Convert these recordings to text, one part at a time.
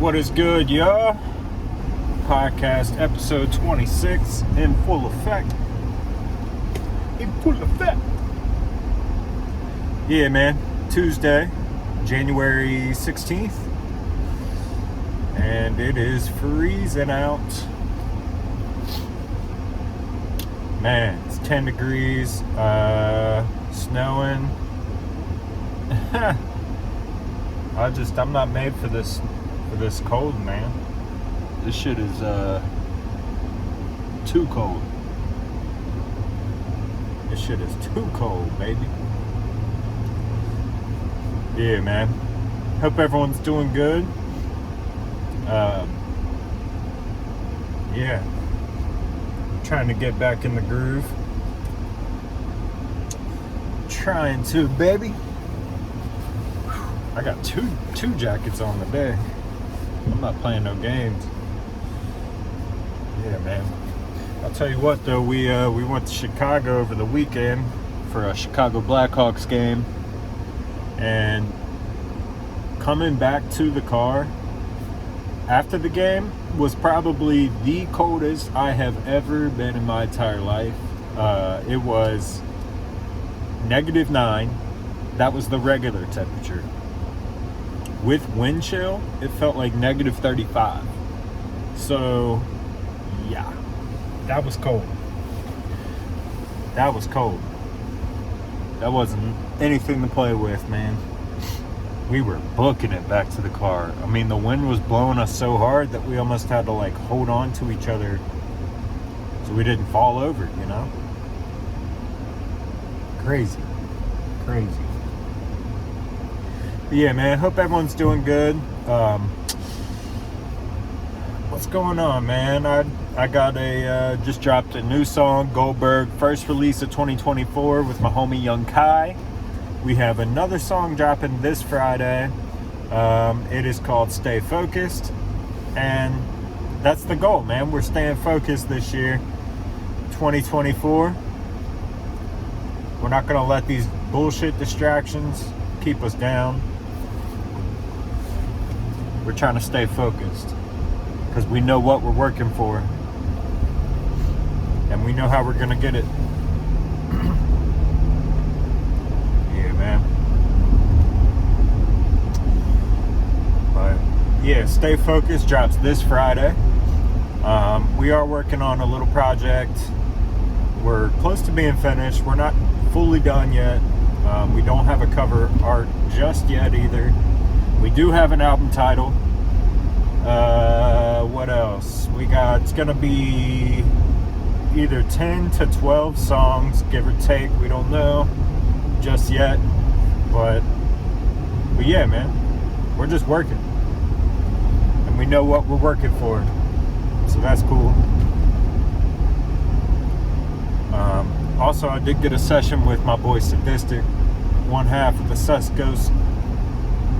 What is good, y'all? Podcast episode 26 in full effect. Yeah, man. Tuesday, January 16th. And it is freezing out. Man, it's 10 degrees, snowing. I'm not made for this cold, man. This shit is too cold. This shit is too cold, baby. Yeah, man. Hope everyone's doing good. Yeah. Trying to get back in the groove. Trying to, baby. I got two jackets on today. I'm not playing no games. Yeah, man. I'll tell you what, though, we went to Chicago over the weekend for a Chicago Blackhawks game, and coming back to the car after the game was probably the coldest I have ever been in my entire life. It was -9. That was the regular temperature. With wind chill, it felt like -35. So, yeah, that was cold. That was cold. That wasn't anything to play with, man. We were booking it back to the car. I mean, the wind was blowing us so hard that we almost had to, like, hold on to each other so we didn't fall over, you know? Crazy. But yeah, man, hope everyone's doing good. What's going on, man? I got just dropped a new song, Goldberg, first release of 2024 with my homie Young Kai. We have another song dropping this Friday. It is called Stay Focused, and that's the goal, man. We're staying focused this year, 2024. We're not gonna let these bullshit distractions keep us down. We're trying to stay focused because we know what we're working for and we know how we're gonna get it. Yeah, man. But yeah, Stay Focused drops this Friday. We are working on a little project. We're close to being finished. We're not fully done yet. We don't have a cover art just yet either. We do have an album title. What else? It's gonna be either 10 to 12 songs, give or take. We don't know just yet. But yeah, man. We're just working. And we know what we're working for. So that's cool. Also, I did get a session with my boy Sadistic, one half of the Sus Ghost,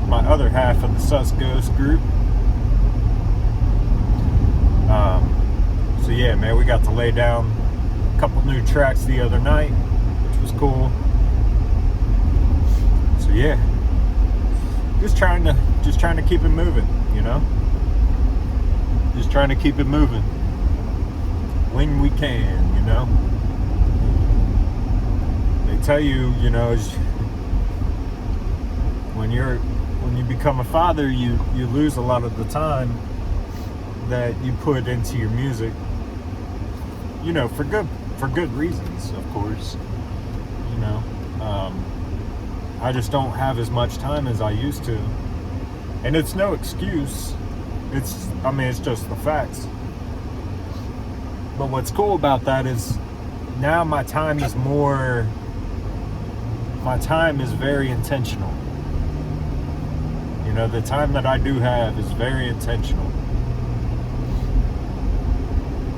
my other half of the Sus Ghost group. So yeah, man, we got to lay down a couple new tracks the other night, which was cool. So yeah, just trying to keep it moving, you know. Just trying to keep it moving when we can, you know. They tell you, you know, when you become a father, you lose a lot of the time that you put into your music, you know, for good reasons, of course. You know, I just don't have as much time as I used to, and it's no excuse. It's just the facts. But what's cool about that is now my time is very intentional. You know, the time that I do have is very intentional.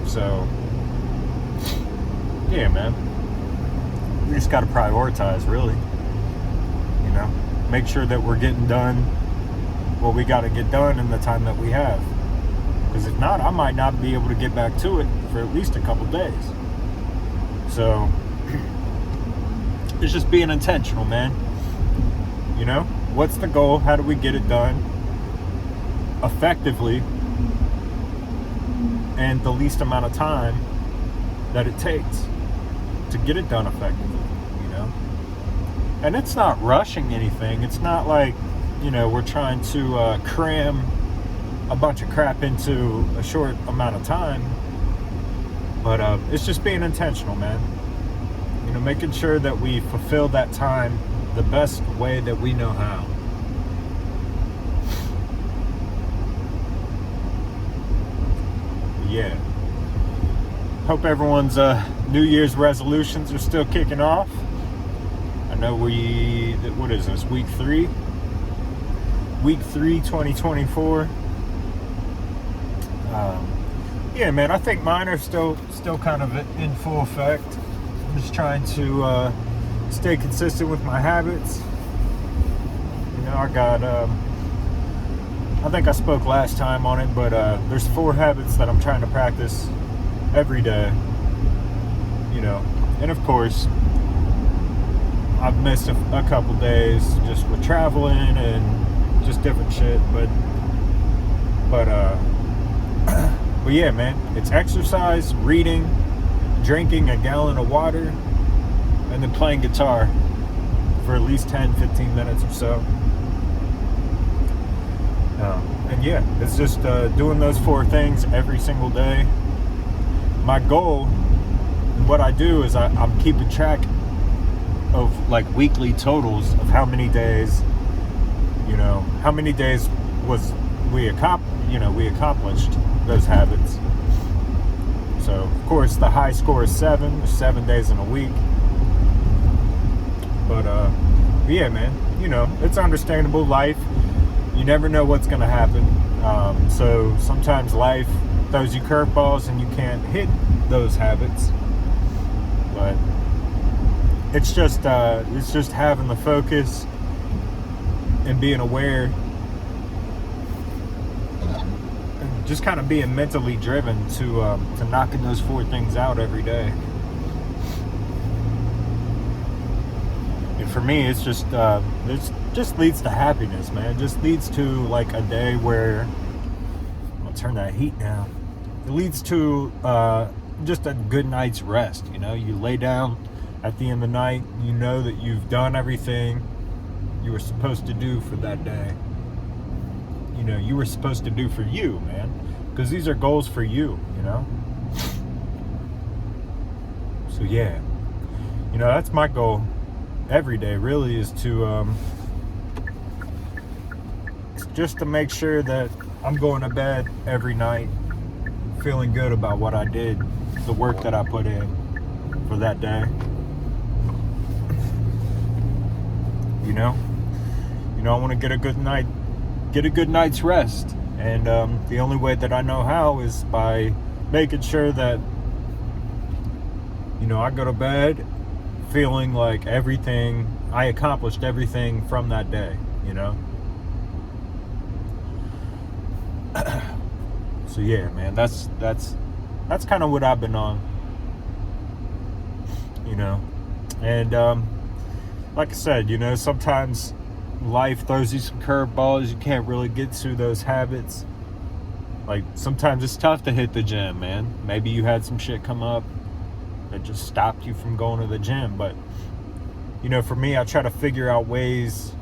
So, yeah, man. We just got to prioritize, really. You know, make sure that we're getting done what we got to get done in the time that we have. Because if not, I might not be able to get back to it for at least a couple days. So, it's just being intentional, man. You know, what's the goal? How do we get it done? effectively and the least amount of time that it takes to get it done effectively, you know? And it's not rushing anything. It's not like, you know, we're trying to cram a bunch of crap into a short amount of time. But it's just being intentional, man. You know, making sure that we fulfill that time the best way that we know how. Yeah. Hope everyone's New Year's resolutions are still kicking off. I know what is this, week 3? Week 3, 2024. Yeah, man, I think mine are still kind of in full effect. I'm just trying to stay consistent with my habits. You know, I got, I think I spoke last time on it, but there's 4 habits that I'm trying to practice every day. You know, and of course, I've missed a couple days just with traveling and just different shit, but yeah, man, it's exercise, reading, drinking a gallon of water, and then playing guitar for at least 10-15 minutes or so. And yeah, it's just doing those 4 things every single day. My goal, what I do is I'm keeping track of like weekly totals of how many days, you know, how many days we accomplished those habits. So of course the high score is 7. There's 7 days in a week. But yeah, man, you know, it's understandable. Life, you never know what's gonna happen. So sometimes life throws you curveballs and you can't hit those habits. But it's just having the focus and being aware, and just kind of being mentally driven to knocking those 4 things out every day. And for me, it's just it just leads to happiness, man. It just leads to like a day where I'll turn that heat down. It leads to just a good night's rest. You know, you lay down at the end of the night, you know that you've done everything you were supposed to do for that day. You know, you were supposed to do for you, man, because these are goals for you, you know. So yeah, you know, that's my goal every day, really, is to just to make sure that I'm going to bed every night feeling good about what I did, the work that I put in for that day. You know, I want to get a good night's rest, and the only way that I know how is by making sure that, you know, I go to bed feeling like I accomplished everything from that day, you know. So yeah, man, that's kind of what I've been on, you know. And like I said, you know, sometimes life throws you some curveballs. You can't really get to those habits. Like, sometimes it's tough to hit the gym, man. Maybe you had some shit come up that just stopped you from going to the gym. But, you know, for me, I try to figure out ways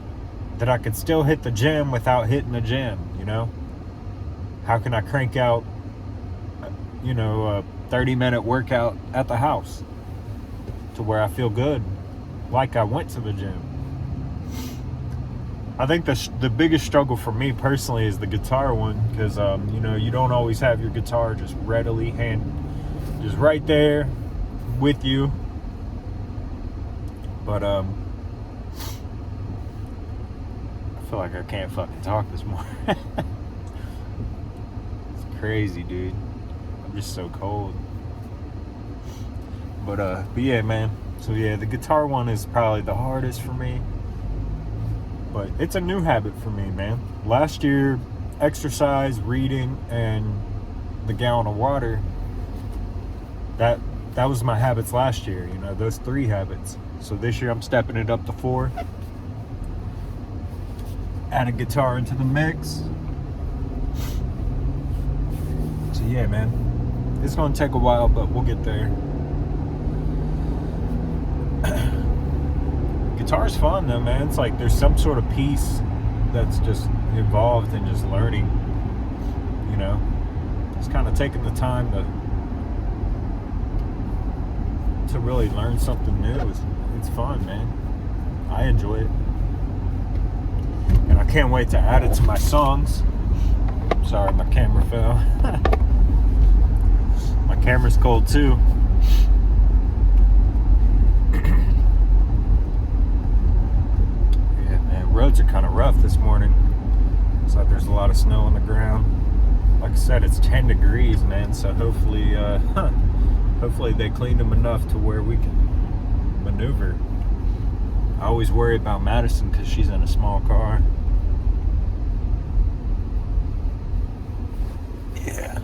that I could still hit the gym without hitting the gym, you know? How can I crank out, you know, a 30-minute workout at the house to where I feel good, like I went to the gym? I think the biggest struggle for me personally is the guitar one, because you know, you don't always have your guitar just readily just right there with you. But I feel like I can't fucking talk this morning. It's crazy, dude. I'm just so cold. But yeah, man. So yeah, the guitar one is probably the hardest for me. But it's a new habit for me, man. Last year, exercise, reading, and the gallon of water, that was my habits last year, you know, those 3 habits. So this year I'm stepping it up to 4. Add a guitar into the mix. Yeah, man. It's going to take a while, but we'll get there. Guitar's fun, though, man. It's like there's some sort of peace that's just involved in just learning, you know? Just kind of taking the time to really learn something new. It's fun, man. I enjoy it. And I can't wait to add it to my songs. Sorry, my camera fell. My camera's cold too. Yeah, man, roads are kind of rough this morning. It's like there's a lot of snow on the ground. Like I said, it's 10 degrees, man, so hopefully they cleaned them enough to where we can maneuver. I always worry about Madison because she's in a small car. Yeah.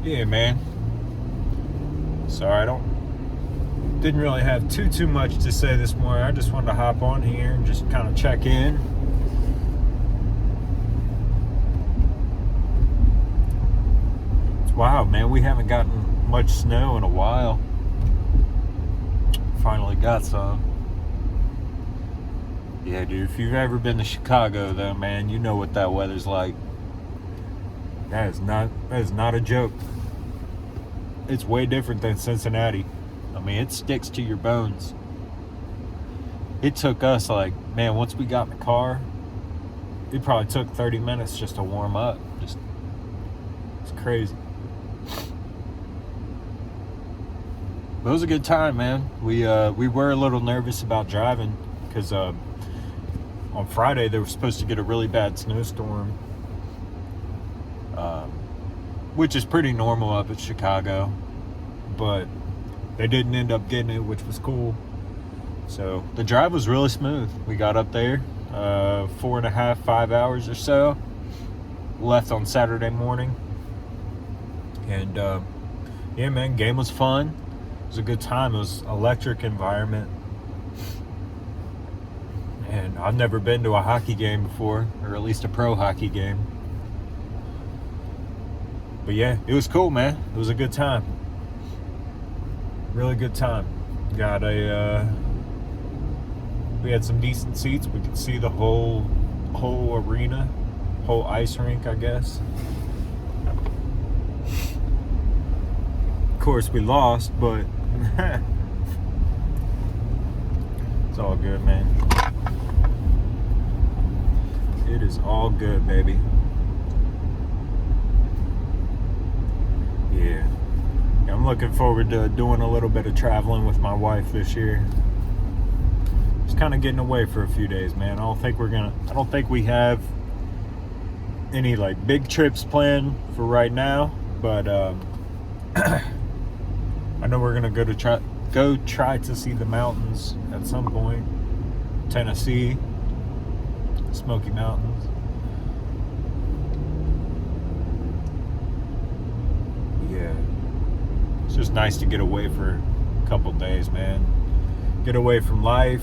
Yeah, man. Sorry, didn't really have too much to say this morning. I just wanted to hop on here and just kind of check in. It's wild, man. We haven't gotten much snow in a while. Finally got some. Yeah, dude, if you've ever been to Chicago, though, man, you know what that weather's like. That is not a joke. It's way different than Cincinnati. I mean, it sticks to your bones. It took us, like, man, once we got in the car, it probably took 30 minutes just to warm up. It's crazy. But it was a good time, man. We were a little nervous about driving because on Friday they were supposed to get a really bad snowstorm, which is pretty normal up at Chicago, but they didn't end up getting it, which was cool. So the drive was really smooth. We got up there 4.5, 5 hours or so. Left on Saturday morning, and yeah, man, game was fun. It was a good time. It was electric environment. And I've never been to a hockey game before, or at least a pro hockey game. But yeah, it was cool, man. It was a good time. Really good time. We had some decent seats. We could see the whole arena, whole ice rink, I guess. Of course, we lost, but it's all good, man. It is all good, baby. Yeah. I'm looking forward to doing a little bit of traveling with my wife this year. Just kind of getting away for a few days, man. I don't think we have any like big trips planned for right now, but I know we're gonna go try to see the mountains at some point. Tennessee, Smoky Mountains. Yeah, it's just nice to get away for a couple days, man. Get away from life.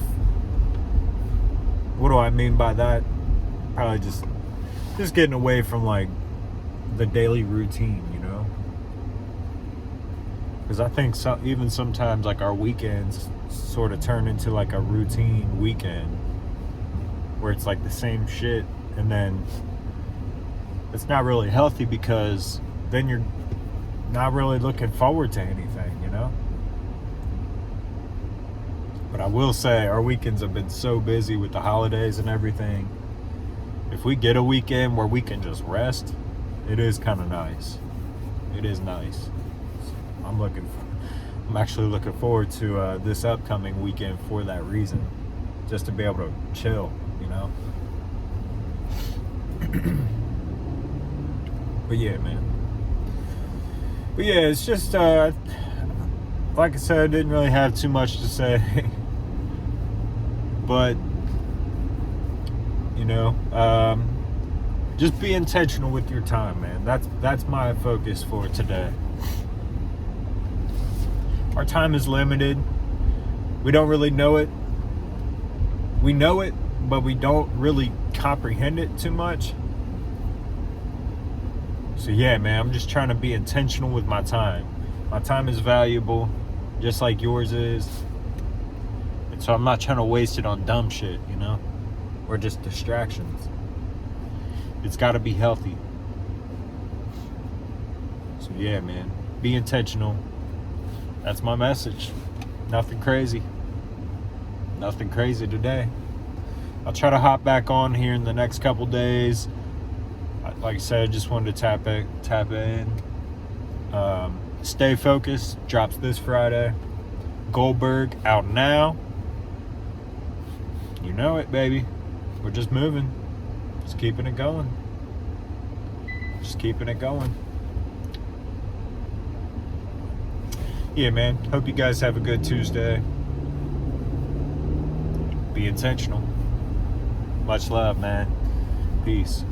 What do I mean by that? Probably just getting away from like the daily routine, you know? Because I think even sometimes like our weekends sort of turn into like a routine weekend where it's like the same shit, and then it's not really healthy because then you're not really looking forward to anything, you know? But I will say our weekends have been so busy with the holidays and everything. If we get a weekend where we can just rest, it is kind of nice. It is nice. I'm actually looking forward to this upcoming weekend for that reason, just to be able to chill, you know. But yeah, man. But yeah, it's just like I said, I didn't really have too much to say. But you know, just be intentional with your time, man. That's my focus for today. Our time is limited. We don't really know it. We know it, but we don't really comprehend it too much. So yeah, man, I'm just trying to be intentional with my time. My time is valuable, just like yours is. And so I'm not trying to waste it on dumb shit, you know? Or just distractions. It's got to be healthy. So yeah, man, be intentional. That's my message. Nothing crazy. Nothing crazy today. I'll try to hop back on here in the next couple days. Like I said, I just wanted to tap in. Stay Focused drops this Friday. Goldberg out now. You know it, baby. We're just moving. Just keeping it going. Just keeping it going. Yeah, man. Hope you guys have a good Tuesday. Be intentional. Much love, man. Peace.